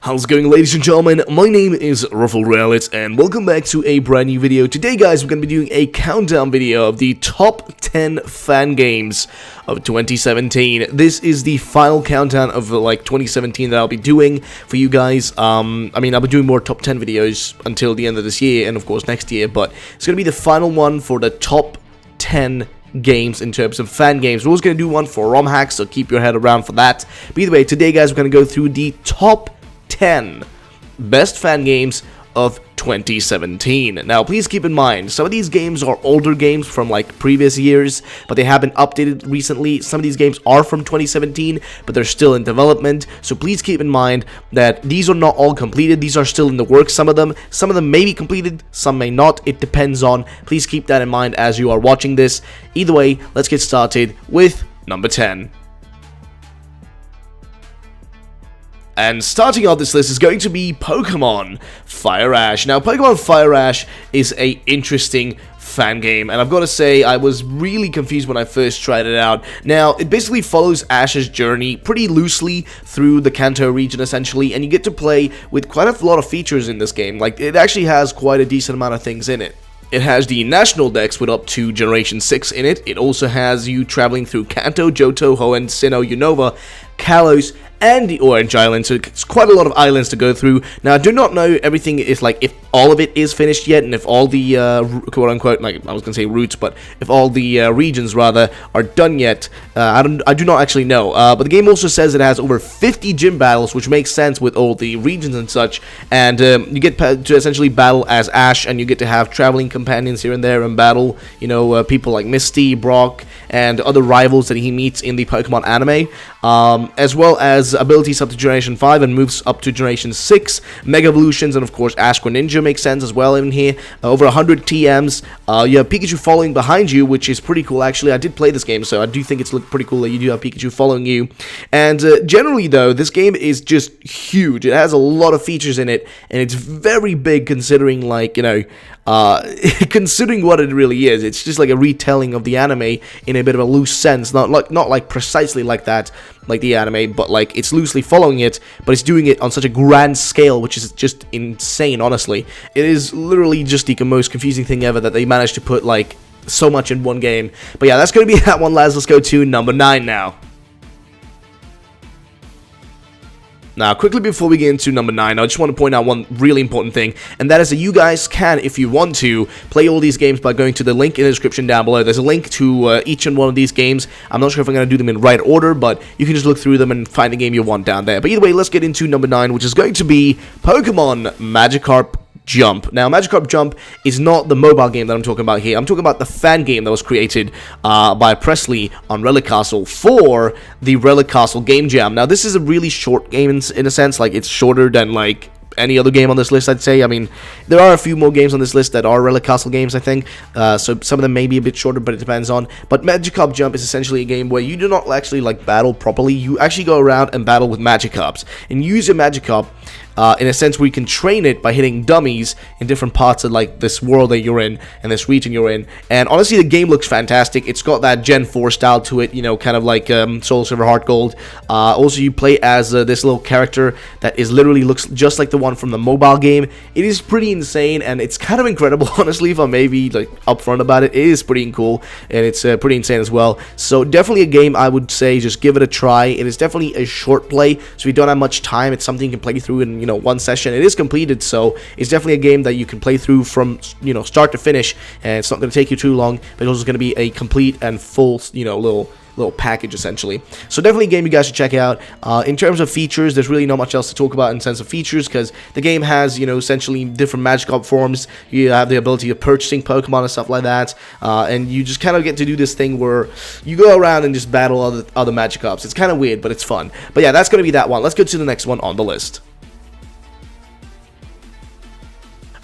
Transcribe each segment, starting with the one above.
How's it going, ladies and gentlemen? My name is RuffledRowlit, and welcome back to a brand new video. Today, guys, we're going to be doing a countdown video of the top 10 fan games of 2017. This is the final countdown of 2017 that I'll be doing for you guys. I'll be doing more top 10 videos until the end of this year and of course next year, but it's going to be the final one for the top 10 games in terms of fan games. We're also going to do one for ROM hacks, so keep your head around for that. But either way, today, guys, we're going to go through the top 10 best fan games of 2017. Now, please keep in mind, some of these games are older games from previous years, but they have been updated recently. Some of these games are from 2017, but they're still in development. So please keep in mind that these are not all completed. These are still in the works. Some of them may be completed, some may not. It depends on. Please keep that in mind as you are watching this. Either way, let's get started with number 10. And starting off this list is going to be Pokemon Fire Ash. Now, Pokemon Fire Ash is a interesting fan game, and I've got to say, I was really confused when I first tried it out. Now, it basically follows Ash's journey pretty loosely through the Kanto region, essentially, and you get to play with quite a lot of features in this game. It actually has quite a decent amount of things in it. It has the National Dex with up to Generation 6 in it. It also has you traveling through Kanto, Johto, Hoenn, Sinnoh, Unova, Kalos, and the Orange Island, so it's quite a lot of islands to go through. Now, I do not know everything is if all of it is finished yet, and if all the quote-unquote, I was gonna say routes, but if all the regions rather are done yet. I do not actually know. But the game also says it has over 50 gym battles, which makes sense with all the regions and such. And you get to essentially battle as Ash, and you get to have traveling companions here and there and battle, people like Misty, Brock, and other rivals that he meets in the Pokemon anime, as well as abilities up to Generation 5 and moves up to Generation 6, Mega Evolutions, and of course Ash Greninja makes sense as well in here. Over 100 TMs, you have Pikachu following behind you, which is pretty cool actually. I did play this game, so I do think it's pretty cool that you do have Pikachu following you. And generally though, this game is just huge. It has a lot of features in it, and it's very big considering considering what it really is. It's just like a retelling of the anime in a bit of a loose sense, not precisely like that, like the anime, but it's loosely following it, but it's doing it on such a grand scale, which is just insane, honestly. It is literally just the most confusing thing ever that they managed to put so much in one game. But yeah, that's going to be that one, lads. Let's go to number 9 now. Now, quickly before we get into number 9, I just want to point out one really important thing, and that is that you guys can, if you want to, play all these games by going to the link in the description down below. There's a link to each and one of these games. I'm not sure if I'm going to do them in right order, but you can just look through them and find the game you want down there. But either way, let's get into number 9, which is going to be Pokemon Magikarp Jump. Now, Magikarp Jump is not the mobile game that I'm talking about here. I'm talking about the fan game that was created by Presley on Relic Castle for the Relic Castle Game Jam. Now, this is a really short game in a sense. It's shorter than any other game on this list, I'd say. I mean, there are a few more games on this list that are Relic Castle games, I think. So some of them may be a bit shorter, but it depends on. But Magikarp Jump is essentially a game where you do not actually battle properly. You actually go around and battle with Magikarps and use your Magikarp in a sense where you can train it by hitting dummies in different parts of this world that you're in and this region you're in. And honestly, the game looks fantastic. It's got that Gen 4 style to it, kind of like Soul Silver Heart Gold. Also, you play as this little character that literally looks just like the one from the mobile game. It is pretty insane, and it's kind of incredible, honestly, if I may be upfront about it. It is pretty cool, and it's pretty insane as well. So definitely a game I would say just give it a try. It is definitely a short play, so if you don't have much time, it's something you can play through in one session. It is completed, so it's definitely a game that you can play through from start to finish, and it's not going to take you too long, but it's also going to be a complete and full little package essentially. So definitely a game you guys should check out. In terms of features, there's really not much else to talk about in sense of features, because the game has essentially different Magikarp forms. You have the ability of purchasing Pokemon and stuff like that, and you just kind of get to do this thing where you go around and just battle other Magikarps. It's kind of weird, but it's fun. But yeah, that's going to be that one. Let's go to the next one on the list.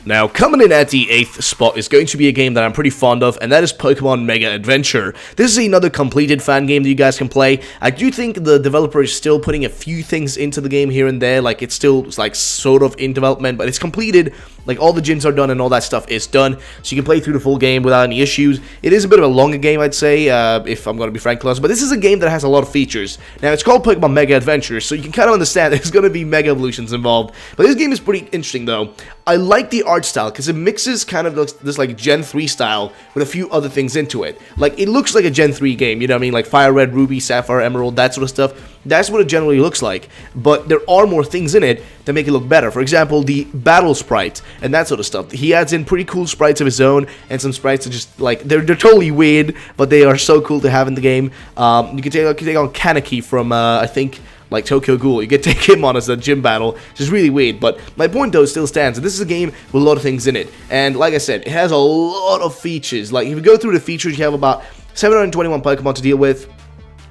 Now, coming in at the 8th spot is going to be a game that I'm pretty fond of, and that is Pokemon Mega Adventure. This is another completed fan game that you guys can play. I do think the developer is still putting a few things into the game here and there, like it's still like sort of in development, but it's completed. Like all the gyms are done and all that stuff is done, so you can play through the full game without any issues. It is a bit of a longer game, I'd say, if I'm going to be frank, but this is a game that has a lot of features. Now, it's called Pokemon Mega Adventure, so you can kind of understand there's going to be Mega Evolutions involved. But this game is pretty interesting, though. I like the art style, because it mixes kind of this like Gen 3 style with a few other things into it. Like, it looks like a Gen 3 game, you know what I mean? Like Fire Red, Ruby, Sapphire, Emerald, that sort of stuff. That's what it generally looks like. But there are more things in it that make it look better. For example, the battle sprite and that sort of stuff. He adds in pretty cool sprites of his own, and some sprites are just like, they're totally weird, but they are so cool to have in the game. You can take on Kaneki from, I think, like Tokyo Ghoul. You can take him on as a gym battle, which is really weird, but my point though still stands. This is a game with a lot of things in it, and like I said, it has a lot of features. Like, if you go through the features, you have about 721 Pokemon to deal with.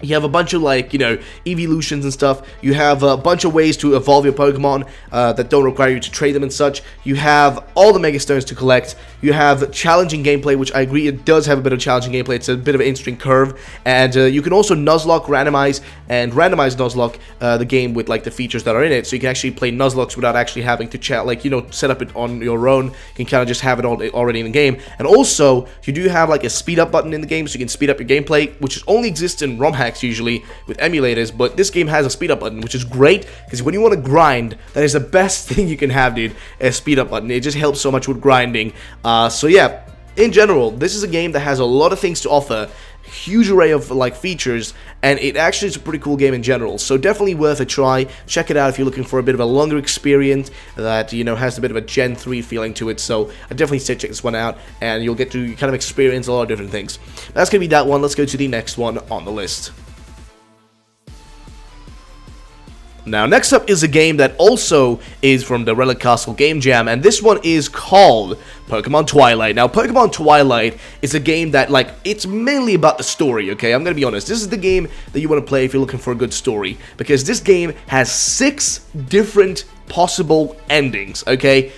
You have a bunch of, like, you know, evolutions and stuff. You have a bunch of ways to evolve your Pokemon that don't require you to trade them and such. You have all the Mega Stones to collect. You have challenging gameplay, which I agree, it does have a bit of challenging gameplay. It's a bit of an interesting curve. And you can also Nuzlocke, randomize Nuzlocke the game with, like, the features that are in it. So you can actually play Nuzlocks without actually having to, like, you know, set up it on your own. You can kind of just have it all already in the game. And also, you do have, like, a speed up button in the game, so you can speed up your gameplay, which only exists in ROM hacks usually with emulators, but this game has a speed up button, which is great, because when you want to grind, that is the best thing you can have, dude, a speed up button. It just helps so much with grinding. So yeah, in general, this is a game that has a lot of things to offer, huge array of like features, and it actually is a pretty cool game in general, so definitely worth a try. Check it out if you're looking for a bit of a longer experience that, you know, has a bit of a Gen 3 feeling to it. So I definitely say check this one out, and you'll get to kind of experience a lot of different things. That's gonna be that one. Let's go to the next one on the list. Now, next up is a game that also is from the Relic Castle Game Jam, and this one is called Pokemon Twilight. Now, Pokemon Twilight is a game that, like, it's mainly about the story, okay? I'm gonna be honest. This is the game that you want to play if you're looking for a good story, because this game has 6 different possible endings, okay?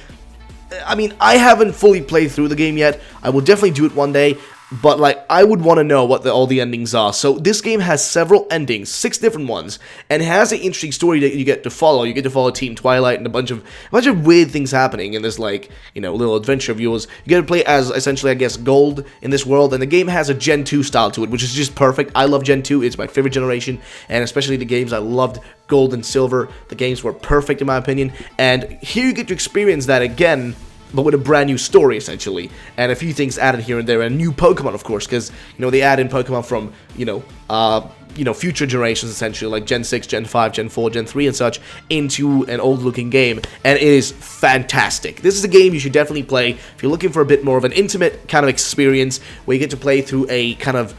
I mean, I haven't fully played through the game yet. I will definitely do it one day. But, like, I would want to know what all the endings are. So this game has several endings, 6 different ones, and it has an interesting story that you get to follow. You get to follow Team Twilight and a bunch of weird things happening in this, like, you know, little adventure of yours. You get to play as, essentially, I guess, Gold in this world, and the game has a Gen 2 style to it, which is just perfect. I love Gen 2. It's my favorite generation, and especially the games I loved, Gold and Silver. The games were perfect, in my opinion, and here you get to experience that again, but with a brand new story, essentially, and a few things added here and there, and new Pokemon, of course, because, you know, they add in Pokemon from, you know, future generations, essentially, like Gen 6, Gen 5, Gen 4, Gen 3, and such, into an old-looking game, and it is fantastic. This is a game you should definitely play if you're looking for a bit more of an intimate kind of experience, where you get to play through a kind of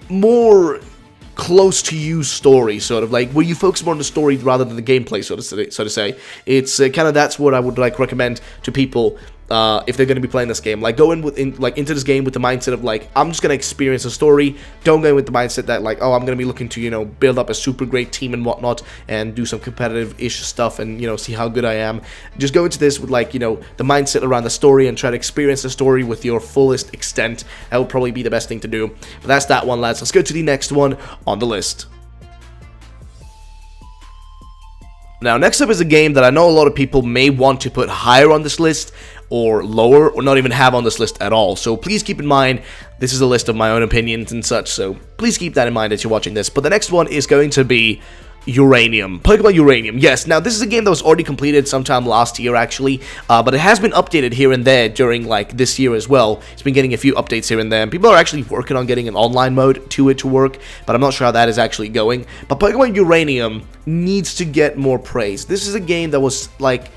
more close to you story, sort of, like, where you focus more on the story rather than the gameplay, so to say. It's kind of, that's what I would, like, recommend to people if they're going to be playing this game. Like, go into this game with the mindset of, like, I'm just going to experience a story. Don't go in with the mindset that, like, oh, I'm going to be looking to, you know, build up a super great team and whatnot, and do some competitive-ish stuff, and, you know, see how good I am. Just go into this with, like, you know, the mindset around the story, and try to experience the story with your fullest extent. That would probably be the best thing to do. But that's that one, lads. Let's go to the next one on the list. Now, next up is a game that I know a lot of people may want to put higher on this list, or lower, or not even have on this list at all. So please keep in mind, this is a list of my own opinions and such, so please keep that in mind as you're watching this. But the next one is going to be Uranium. Pokemon Uranium. Yes, now this is a game that was already completed sometime last year, actually, but it has been updated here and there during, like, this year as well. It's been getting a few updates here and there, and people are actually working on getting an online mode to it to work, but I'm not sure how that is actually going. But Pokemon Uranium needs to get more praise. This is a game that was, like,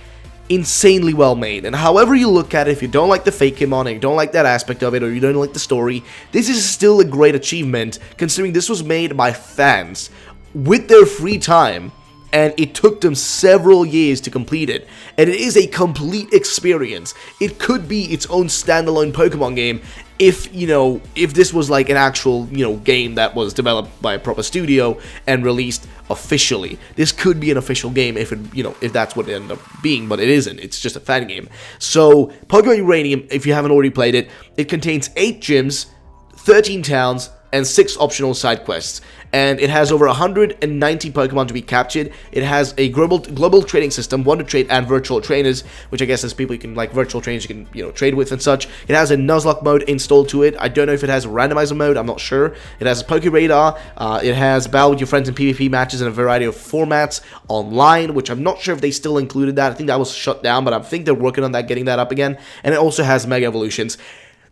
insanely well made, and however you look at it, if you don't like the Fakemon, and you don't like that aspect of it, or you don't like the story, this is still a great achievement, considering this was made by fans with their free time, and it took them several years to complete it, and it is a complete experience. It could be its own standalone Pokemon game if, you know, if this was like an actual, you know, game that was developed by a proper studio and released officially. This could be an official game if it, you know, if that's what it ended up being, but it isn't. It's just a fan game. So, Pokemon Uranium, if you haven't already played it, it contains 8 gyms, 13 towns, and 6 optional side quests, and it has over 190 Pokemon to be captured. It has a global trading system, Wonder Trade and virtual trainers, which I guess is people you can, like, virtual trainers you can, you know, trade with and such. It has a Nuzlocke mode installed to it. I don't know if it has a randomizer mode, I'm not sure. It has a Poke Radar. It has battle with your friends in PvP matches in a variety of formats online, which I'm not sure if they still included that. I think that was shut down, but I think they're working on that, getting that up again. And it also has Mega Evolutions.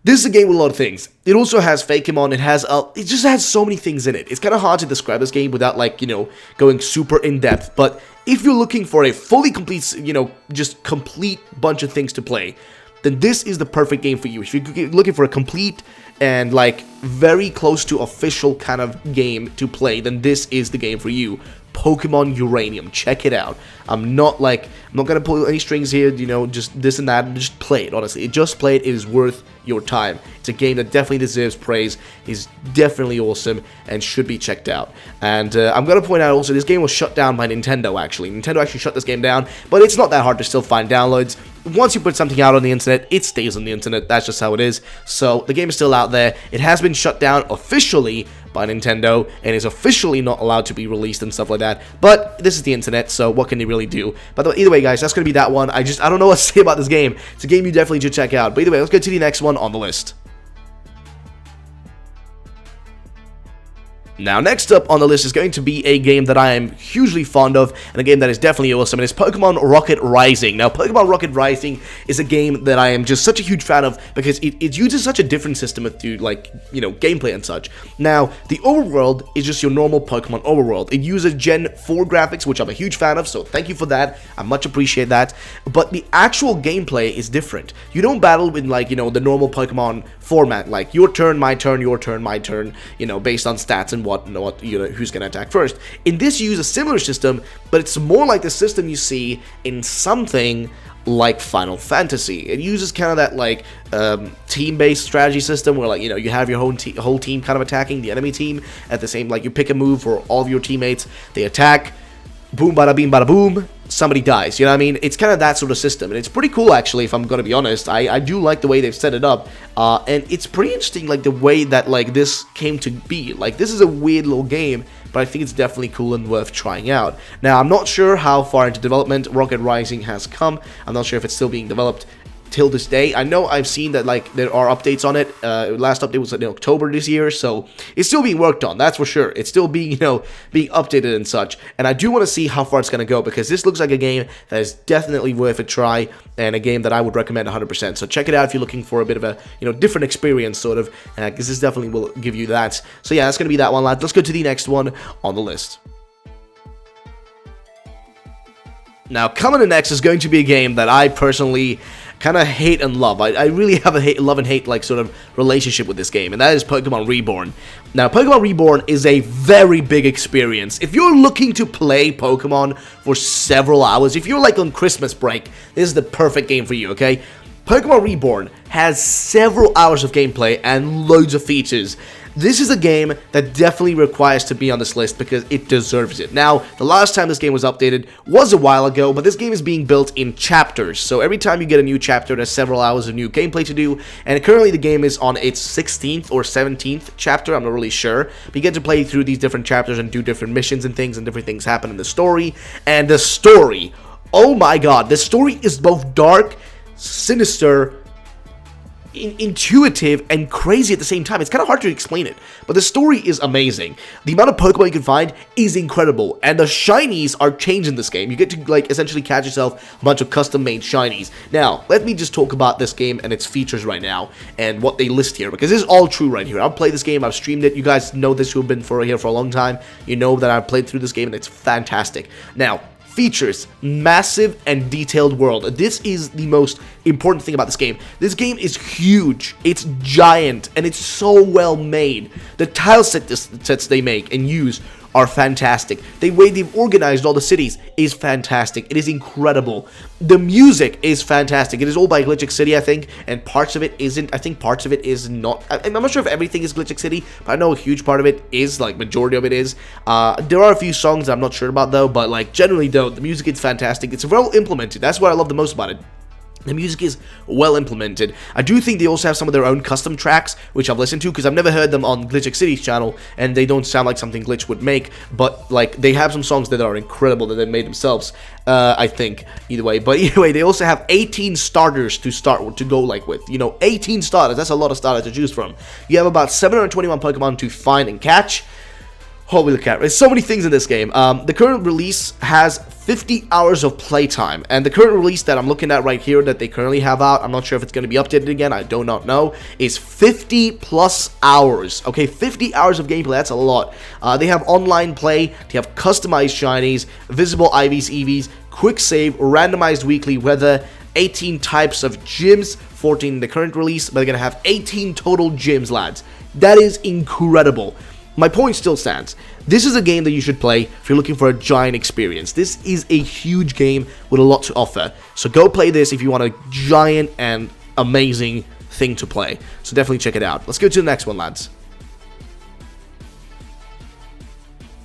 This is a game with a lot of things. It also has Fakemon, it just has so many things in it. It's kind of hard to describe this game without, like, you know, going super in-depth, but if you're looking for a fully complete, you know, just complete bunch of things to play, then this is the perfect game for you. If you're looking for a complete and, like, very close to official kind of game to play, then this is the game for you. Pokemon Uranium, check it out. I'm not gonna pull any strings here, you know, just this and that, just play it, honestly. Just play it, it is worth your time. It's a game that definitely deserves praise, is definitely awesome, and should be checked out. And I'm gonna point out also, this game was shut down by Nintendo, actually. Nintendo actually shut this game down, but it's not that hard to still find downloads. Once you put something out on the internet, it stays on the internet, that's just how it is. So, the game is still out there. It has been shut down officially by Nintendo, and is officially not allowed to be released and stuff like that, but this is the internet, so what can they really do? By the way, either way, guys, that's gonna be that one. I don't know what to say about this game. It's a game you definitely should check out, but either way, let's go to the next one on the list. Now, next up on the list is going to be a game that I am hugely fond of, and a game that is definitely awesome, and it's Pokemon Rocket Rising. Now, Pokemon Rocket Rising is a game that I am just such a huge fan of, because it uses such a different system of, like, you know, gameplay and such. Now, the overworld is just your normal Pokemon overworld. It uses Gen 4 graphics, which I'm a huge fan of, so thank you for that. I much appreciate that. But the actual gameplay is different. You don't battle with, like, you know, the normal Pokemon format, like your turn, my turn, your turn, my turn, you know, based on stats and what, you know, who's gonna attack first. In this, you use a similar system, but it's more like the system you see in something like Final Fantasy. It uses kind of that, like, team-based strategy system where, like, you know, you have your whole team kind of attacking the enemy team at the same, like, you pick a move for all of your teammates, they attack, boom, bada beam, bada boom, somebody dies, you know what I mean? It's kind of that sort of system, and it's pretty cool, actually, if I'm gonna be honest. I do like the way they've set it up, and it's pretty interesting, like, the way that, like, this came to be. Like, this is a weird little game, but I think it's definitely cool and worth trying out. Now, I'm not sure how far into development Rocket Rising has come. I'm not sure if it's still being developed till this day. I know I've seen that, like, there are updates on it. Last update was in October this year, so it's still being worked on, that's for sure. It's still being, you know, being updated and such, and I do want to see how far it's going to go, because this looks like a game that is definitely worth a try, and a game that I would recommend 100%. So check it out if you're looking for a bit of a, you know, different experience, sort of, because this definitely will give you that. So yeah, that's going to be that one, lads. Let's go to the next one on the list. Now, coming in next is going to be a game that I personally kind of hate and love. I really have a love and hate, like, sort of relationship with this game, and that is Pokemon Reborn. Now, Pokemon Reborn is a very big experience. If you're looking to play Pokemon for several hours, if you're, like, on Christmas break, this is the perfect game for you, okay? Pokemon Reborn has several hours of gameplay and loads of features. This is a game that definitely requires to be on this list because it deserves it. Now, the last time this game was updated was a while ago, but this game is being built in chapters. So every time you get a new chapter, there's several hours of new gameplay to do, and currently the game is on its 16th or 17th chapter, I'm not really sure. But you get to play through these different chapters and do different missions and different things happen in the story. And the story, oh my god, the story is both dark, sinister, intuitive, and crazy at the same time. It's kind of hard to explain it, but the story is amazing. The amount of Pokemon you can find is incredible, and the shinies are changed in this game. You get to, like, essentially catch yourself a bunch of custom-made shinies. Now, let me just talk about this game and its features right now, and what they list here, because this is all true right here. I've played this game, I've streamed it. You guys know this who have been here for a long time. You know that I've played through this game, and it's fantastic. Now, features, massive and detailed world. This is the most important thing about this game. This game is huge, it's giant, and it's so well made. The tile sets they make and use are fantastic. The way they've organized all the cities is fantastic. It is incredible. The music is fantastic. It is all by Glitchic City, I think, and parts of it isn't. I think parts of it is not. I'm not sure if everything is Glitchic City, but I know a huge part of it is, like, majority of it is. There are a few songs I'm not sure about, though, but, like, generally, though, the music is fantastic. It's well implemented. That's what I love the most about it. The music is well implemented. I do think they also have some of their own custom tracks, which I've listened to, because I've never heard them on Glitchic City's channel, and they don't sound like something Glitch would make, but, like, they have some songs that are incredible that they made themselves, I think, either way. But either way, they also have 18 starters to go, like, with, you know, 18 starters. That's a lot of starters to choose from. You have about 721 Pokemon to find and catch. Holy crap, there's so many things in this game. The current release has 50 hours of playtime, and the current release that I'm looking at right here that they currently have out, I'm not sure if it's going to be updated again, I do not know, is 50 plus hours. Okay, 50 hours of gameplay, that's a lot. They have online play, they have customized shinies, visible IVs, EVs, quick save, randomized weekly weather, 18 types of gyms, 14 in the current release, but they're going to have 18 total gyms, lads. That is incredible. My point still stands. This is a game that you should play if you're looking for a giant experience. This is a huge game with a lot to offer. So go play this if you want a giant and amazing thing to play. So definitely check it out. Let's go to the next one, lads.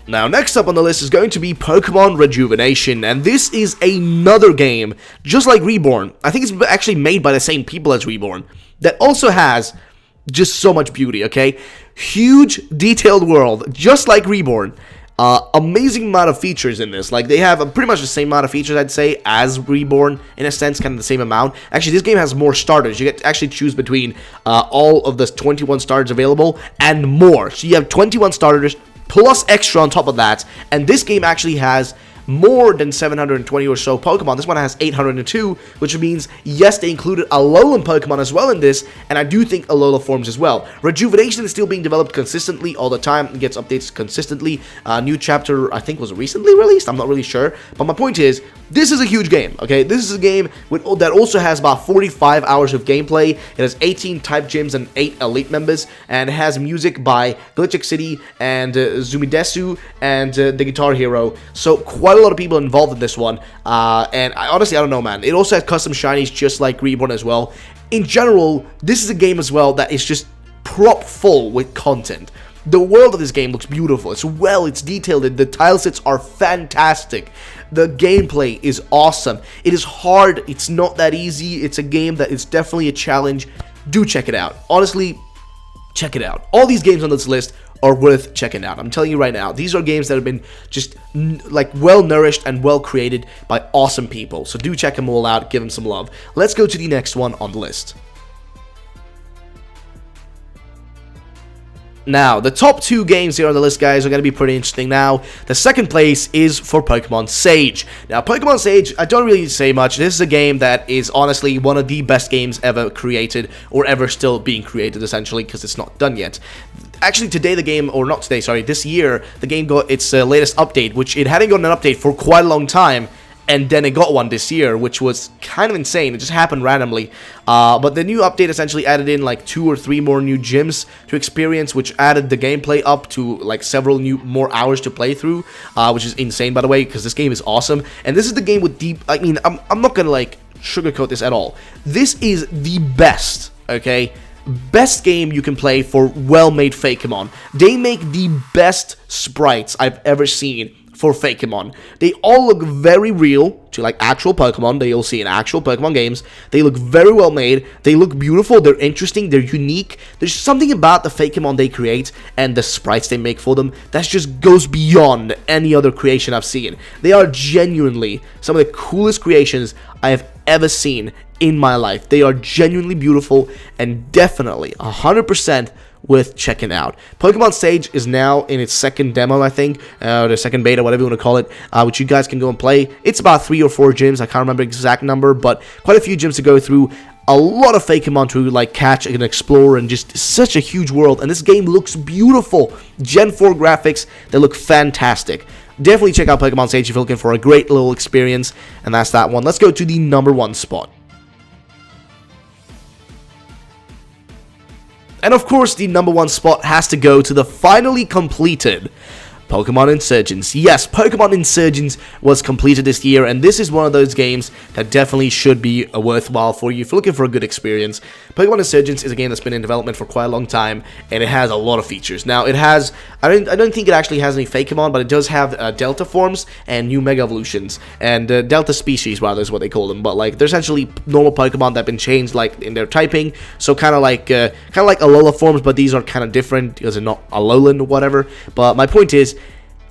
Now, next up on the list is going to be Pokemon Rejuvenation, and this is another game, just like Reborn. I think it's actually made by the same people as Reborn, that also has just so much beauty, okay? Huge, detailed world, just like Reborn. Amazing amount of features in this. Like, they have pretty much the same amount of features, I'd say, as Reborn, in a sense, kind of the same amount. Actually, this game has more starters. You get to actually choose between all of the 21 starters available and more. So you have 21 starters, plus extra on top of that, and this game actually has more than 720 or so Pokemon. This one has 802, which means, yes, they included Alolan Pokemon as well in this, and I do think Alola forms as well. Rejuvenation is still being developed consistently all the time. It gets updates consistently. New chapter, I think, was recently released. I'm not really sure, but my point is, this is a huge game, okay? This is a game that also has about 45 hours of gameplay. It has 18 type gyms and 8 elite members, and it has music by Glitchic City and Zumidesu and the Guitar Hero. So quite a lot of people involved in this one, and honestly, I don't know, man. It also has custom shinies just like Reborn as well. In general, this is a game as well that is just prop full with content. The world of this game looks beautiful. It's detailed. The tile sets are fantastic. The gameplay is awesome. It is hard. It's not that easy. It's a game that is definitely a challenge. Do check it out. Honestly, check it out. All these games on this list are worth checking out. I'm telling you right now, these are games that have been just like well nourished and well created by awesome people. So do check them all out, give them some love. Let's go to the next one on the list. Now, the top 2 games here on the list, guys, are going to be pretty interesting now. The second place is for Pokemon Sage. Now, Pokemon Sage, I don't really say much. This is a game that is honestly one of the best games ever created, or ever still being created, essentially, because it's not done yet. Actually, today the game, or not today, sorry, this year, the game got its latest update, which it hadn't gotten an update for quite a long time. And then it got one this year, which was kind of insane. It just happened randomly. But the new update essentially added in like 2 or 3 more new gyms to experience, which added the gameplay up to like several more hours to play through, which is insane, by the way, because this game is awesome. And this is the game with deep, I mean, I'm not gonna like sugarcoat this at all. This is the best, okay? Best game you can play for well-made Fakemon. They make the best sprites I've ever seen for Fakemon. They all look very real to like actual Pokemon that you'll see in actual Pokemon games. They look very well made. They look beautiful. They're interesting. They're unique. There's something about the Fakemon they create and the sprites they make for them that just goes beyond any other creation I've seen. They are genuinely some of the coolest creations I have ever seen in my life. They are genuinely beautiful and definitely 100% worth checking out. Pokemon Sage is now in its second demo, I think, or the second beta, whatever you want to call it, which you guys can go and play. It's about 3 or 4 gyms, I can't remember the exact number, but quite a few gyms to go through. A lot of Fakemon to like catch and explore, and just such a huge world. And this game looks beautiful. Gen 4 graphics, they look fantastic. Definitely check out Pokemon Sage if you're looking for a great little experience, and that's that one. Let's go to the number 1 spot. And of course, the number 1 spot has to go to the finally completed Pokemon Insurgence. Yes, Pokemon Insurgence was completed this year, and this is one of those games that definitely should be worthwhile for you if you're looking for a good experience. Pokemon Insurgence is a game that's been in development for quite a long time, and it has a lot of features. Now, it has, I don't think it actually has any Fakemon, but it does have Delta forms and new Mega Evolutions, and Delta species, rather, is what they call them. But like, they're essentially normal Pokemon that have been changed, like in their typing. So kind of like Alola forms, but these are kind of different because they're not Alolan or whatever. But my point is,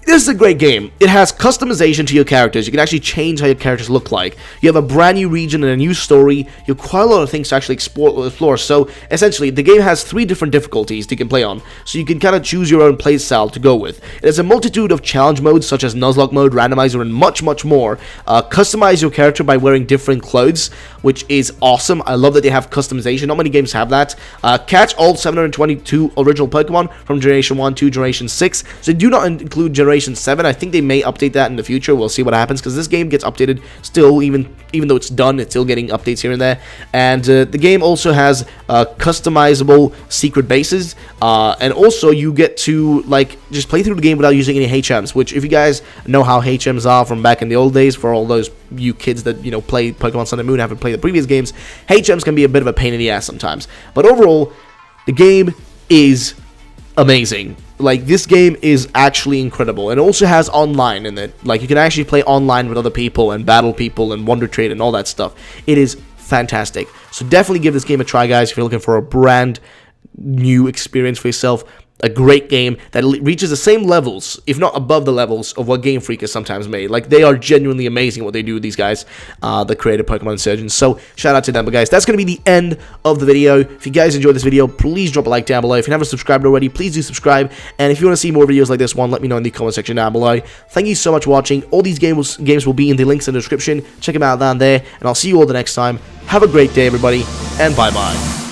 this is a great game. It has customization to your characters. You can actually change how your characters look like. You have a brand new region and a new story. You have quite a lot of things to actually explore. So, essentially, the game has 3 different difficulties you can play on. So you can kind of choose your own playstyle to go with. It has a multitude of challenge modes, such as Nuzlocke mode, Randomizer, and much, much more. Customize your character by wearing different clothes, which is awesome. I love that they have customization. Not many games have that. Catch all 722 original Pokemon from Generation 1 to Generation 6. So do not include Generation 7. I think they may update that in the future. We'll see what happens, because this game gets updated still, even though it's done, it's still getting updates here and there. And the game also has customizable secret bases, and also you get to like just play through the game without using any HMs, which, if you guys know how HMs are from back in the old days, for all those you kids that play Pokemon Sun and Moon, haven't played the previous games, HMs can be a bit of a pain in the ass sometimes. But overall, the game is amazing. Like, this game is actually incredible, and it also has online in it. Like, you can actually play online with other people and battle people and Wonder Trade and all that stuff. It is fantastic. So definitely give this game a try, guys, if you're looking for a brand new experience for yourself. A great game that reaches the same levels, if not above the levels, of what Game Freak has sometimes made. Like, they are genuinely amazing what they do with these guys, the creative Pokemon Insurgents. So, shout out to them. But guys, that's going to be the end of the video. If you guys enjoyed this video, please drop a like down below. If you haven't subscribed already, please do subscribe. And if you want to see more videos like this one, let me know in the comment section down below. Thank you so much for watching. All these games will be in the links in the description. Check them out down there. And I'll see you all the next time. Have a great day, everybody. And bye-bye.